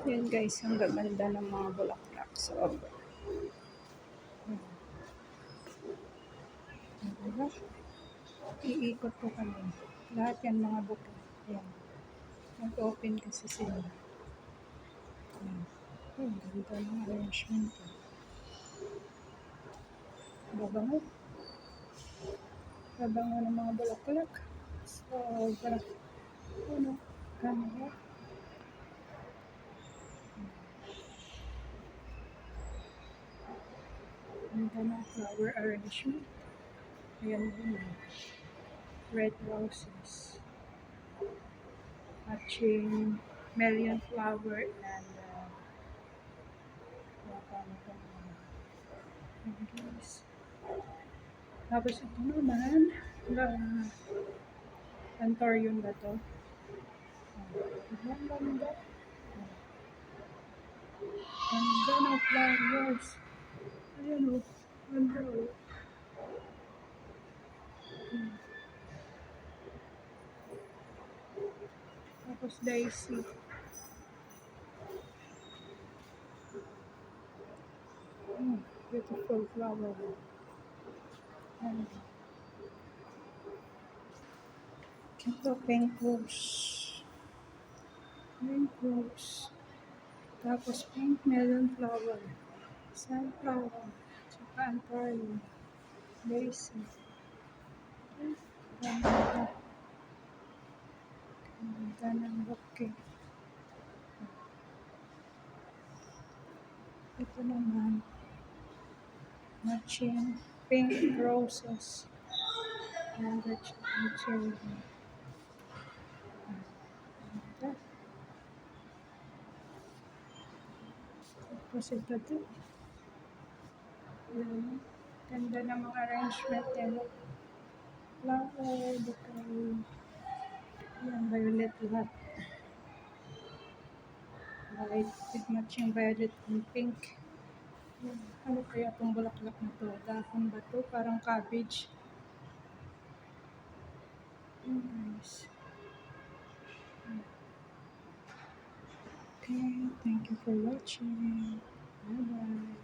Yan guys, ang gaganda ng mga bulaklak. So, diba? Iikot ko kami. Lahat yan mga buke. Yan. Nag-open kasi sila. Yan. Ang ganda ng arrangement. Babango. Babango ng mga bulaklak. So, ano, ganda. Ganda ng flower arrangement. Ayan din. Red roses. Matching million flower and guys. Tapos ito naman, Antorium ba to? Ang ganda. Ganda ng flowers. Ayan o. Ganda o. Tapos daisy. Beautiful flower. Ayan. Ito, pink rose. Pink rose. Tapos pink melon flower. Sunflower. Tsaka antorium. Daisy. Ganda. Ganda ng bouquet. Ito naman. Matching pink roses. And the cherry. Tapos ito din. Ganda ng mga arrangement nila. Flower, bouquet. Yan, violet lahat. With matching violet and pink. Yan. Ano kaya itong bulaklak na to? Dahon ba to? Parang cabbage. Nice. Okay, thank you for watching. Bye-bye.